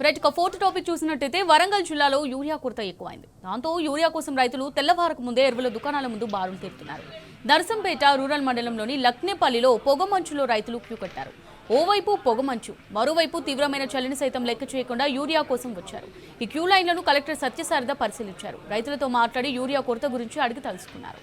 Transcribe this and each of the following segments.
Right ఒక fourth topic చూసినట్టయితే వరంగల్ జిల్లాలో యూరియా కొరత ఎక్కువైంది. దాంతో యూరియా కోసం రైతులు తెల్లవారకు ముందే ఎరువుల దుకాణాల ముందు బారులు తీరుతున్నారు. నర్సంపేట రూరల్ మండలంలోని లక్నేపల్లిలో పొగమంచులో రైతులు క్యూ కట్టారు. ఓవైపు పొగమంచు, మరోవైపు తీవ్రమైన చలిని సైతం లెక్క చేయకుండా యూరియా కోసం వచ్చారు. ఈ క్యూ లైన్లను కలెక్టర్ సత్యసారథ పరిశీలించారు. రైతులతో మాట్లాడి యూరియా కొరత గురించి అడిగి తెలుసుకున్నారు.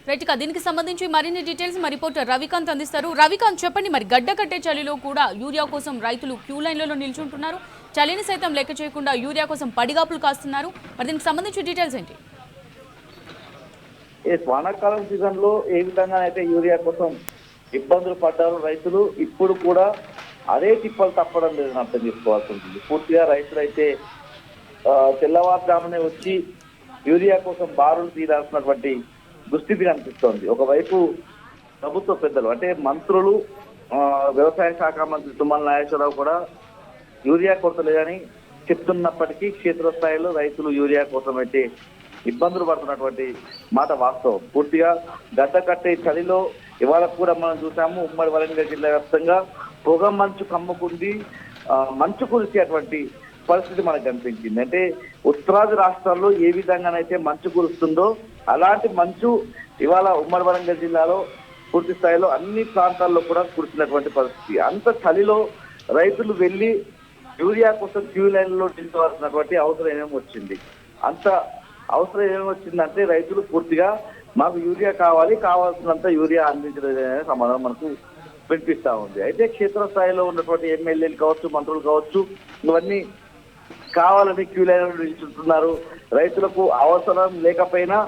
రైట్ గా దీనికి సంబంధించి మరిన్ని డీటెయిల్స్ మా రిపోర్టర్ రవికాంత్ అందిస్తారు. రవికాంత్ చెప్పండి, మరి గడ్డ కట్టే చలిలో కూడా యూరియా కోసం రైతులు క్యూ లైన్లలో నిల్చుంటున్నారు. చలిని సైతం లెక్క చేయకుండా యూరియా కోసం పడిగాపులు కాస్తున్నారు. మరి దీనికి సంబంధించి డీటెయిల్స్ ఏంటి? వానాకాలం సీజన్ లో ఏ విధంగా అయితే యూరియా కోసం ఇబ్బందులు పడ్డారు రైతులు, ఇప్పుడు కూడా అదే తిప్పలు తప్పడం లేదని అర్థం చేసుకోవాల్సి ఉంటుంది. పూర్తిగా రైతులు అయితే తెల్లవారుజామునే వచ్చి యూరియా కోసం బారులు తీరాల్సినటువంటి దుస్థితి కనిపిస్తోంది. ఒకవైపు ప్రభుత్వ పెద్దలు అంటే మంత్రులు, వ్యవసాయ శాఖ మంత్రి తుమ్మల నాగేశ్వరరావు కూడా యూరియా కొరత లేదని చెప్తున్నప్పటికీ క్షేత్రస్థాయిలో రైతులు యూరియా కోసం అయితే ఇబ్బందులు పడుతున్నటువంటి మాట వాస్తవం. పూర్తిగా గడ్డ కట్టే చలిలో ఇవాళ కూడా మనం చూసాము, ఉమ్మడి వరంగల్ జిల్లా వ్యాప్తంగా పొగ మంచు కమ్ముకుంది, మంచు కురిసేటువంటి పరిస్థితి మనకు కనిపించింది. అంటే ఉత్తరాది రాష్ట్రాల్లో ఏ విధంగానైతే మంచు కురుస్తుందో అలాంటి మంచు ఇవాళ ఉమ్మడి వరంగల్ జిల్లాలో పూర్తి స్థాయిలో అన్ని ప్రాంతాల్లో కూడా కురిసినటువంటి పరిస్థితి. అంత చలిలో రైతులు వెళ్లి యూరియా కోసం క్యూ లైన్లో నిల్చోవాల్సినటువంటి అవసరం ఏమేమి వచ్చింది. అంత అవసరం ఏమేమి వచ్చిందంటే రైతులు పూర్తిగా మాకు యూరియా కావాల్సినంత యూరియా అందించలేదనే సమాధానం మనకు వినిపిస్తా ఉంది. అయితే క్షేత్రస్థాయిలో ఉన్నటువంటి ఎమ్మెల్యేలు కావచ్చు, మంత్రులు కావచ్చు, ఇవన్నీ కావాలని క్యూ లైన్లో నిల్చుంటున్నారు. రైతులకు అవసరం లేకపోయినా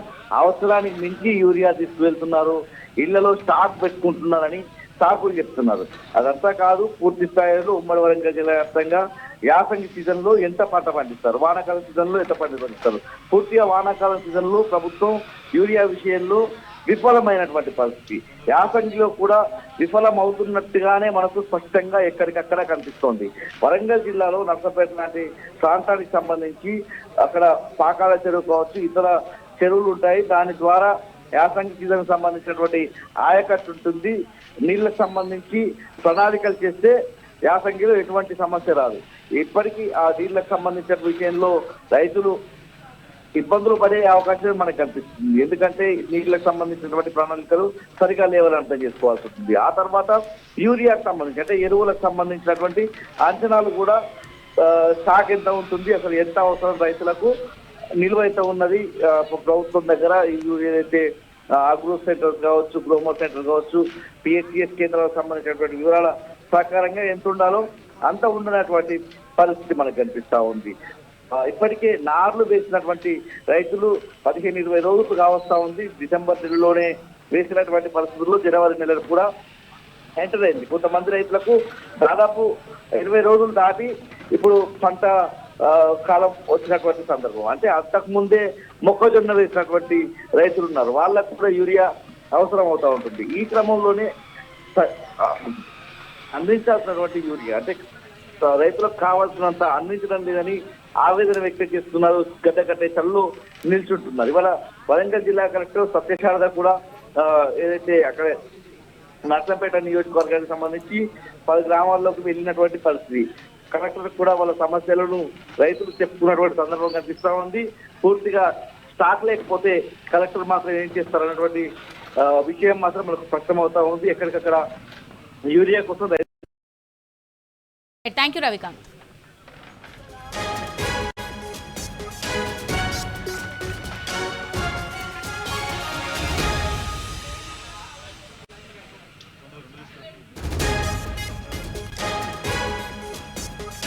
అవసరానికి మించి యూరియా తీసుకువెళ్తున్నారు, ఇళ్లలో స్టాక్ పెట్టుకుంటున్నారని సాకులు చెప్తున్నారు. అదంతా కాదు, పూర్తి స్థాయిలో ఉమ్మడి వరంగల్ జిల్లా వ్యాప్తంగా యాసంగి సీజన్ లో ఎంత పంట పండిస్తారు, వానాకాలం సీజన్ లో ఎంత పంట పండిస్తారు. పూర్తిగా వానాకాలం సీజన్ లో ప్రభుత్వం యూరియా విషయంలో విఫలమైనటువంటి పరిస్థితి. యాసంగిలో కూడా విఫలం అవుతున్నట్టుగానే మనకు స్పష్టంగా ఎక్కడికక్కడ కనిపిస్తోంది. వరంగల్ జిల్లాలో నర్సంపేట లాంటి ప్రాంతానికి సంబంధించి అక్కడ పాకాల చెరువు కావచ్చు, ఇతర చెరువులు ఉంటాయి. దాని ద్వారా యాసంగి సీజన్ సంబంధించినటువంటి ఆయకట్టు ఉంటుంది. నీళ్లకు సంబంధించి ప్రణాళికలు చేస్తే యాసంగిలో ఎటువంటి సమస్య రాదు. ఇప్పటికీ ఆ నీళ్లకు సంబంధించిన విషయంలో రైతులు ఇబ్బందులు పడే అవకాశం మనకు కనిపిస్తుంది. ఎందుకంటే నీళ్లకు సంబంధించినటువంటి ప్రణాళికలు సరిగా లేవని అర్థం చేసుకోవాల్సి ఉంటుంది. ఆ తర్వాత యూరియాకు సంబంధించి అంటే ఎరువులకు సంబంధించినటువంటి అంచనాలు కూడా స్టాక్ ఎంత ఉంటుంది, అసలు ఎంత అవసరం రైతులకు, నిల్వ ఎంత ఉన్నది ప్రభుత్వం దగ్గర, ఏదైతే అగ్రో సెంటర్ కావచ్చు, గ్రోమర్ సెంటర్ కావచ్చు, పిహెచ్సిఎస్ కేంద్రాలకు సంబంధించినటువంటి వివరాల ప్రకారంగా ఎంత ఉండాలో అంత ఉండనటువంటి పరిస్థితి మనకు కనిపిస్తా ఉంది. ఇప్పటికే నార్లు వేసినటువంటి రైతులు 15-20 రోజులు కావస్తా ఉంది. డిసెంబర్ నెలలోనే వేసినటువంటి పరిస్థితుల్లో జనవరి నెలలో కూడా ఎంటర్ అయింది. కొంతమంది రైతులకు దాదాపు 20 రోజులు దాటి ఇప్పుడు పంట కాలం వచ్చినటువంటి సందర్భం. అంటే అంతకు ముందే మొక్కజొన్న వేసినటువంటి రైతులు ఉన్నారు, వాళ్ళకు కూడా యూరియా అవసరం అవుతా ఉంటుంది. ఈ క్రమంలోనే అందించాల్సినటువంటి యూరియా అంటే రైతులకు కావాల్సినంత అందించడం లేదని ఆవేదన వ్యక్తం చేస్తున్నారు. గడ్డ కట్టే చల్లో నిల్చుంటున్నారు. ఇవాళ వరంగల్ జిల్లా కలెక్టర్ సత్యసారథ కూడా ఏదైతే అక్కడ నర్సంపేట నియోజకవర్గానికి సంబంధించి 10 గ్రామాల్లోకి వెళ్ళినటువంటి పరిస్థితి. కలెక్టర్ కూడా వాళ్ళ సమస్యలను రైతులు చెప్పుకున్నటువంటి సందర్భం కనిపిస్తా ఉంది. పూర్తిగా స్టాక్ లేకపోతే కలెక్టర్ మాత్రం ఏం చేస్తారన్నటువంటి విషయం మాత్రం మనకు స్పష్టమవుతా ఉంది. ఎక్కడికక్కడ యూరియా కోసం థ్యాంక్ యూ రవికాంత్.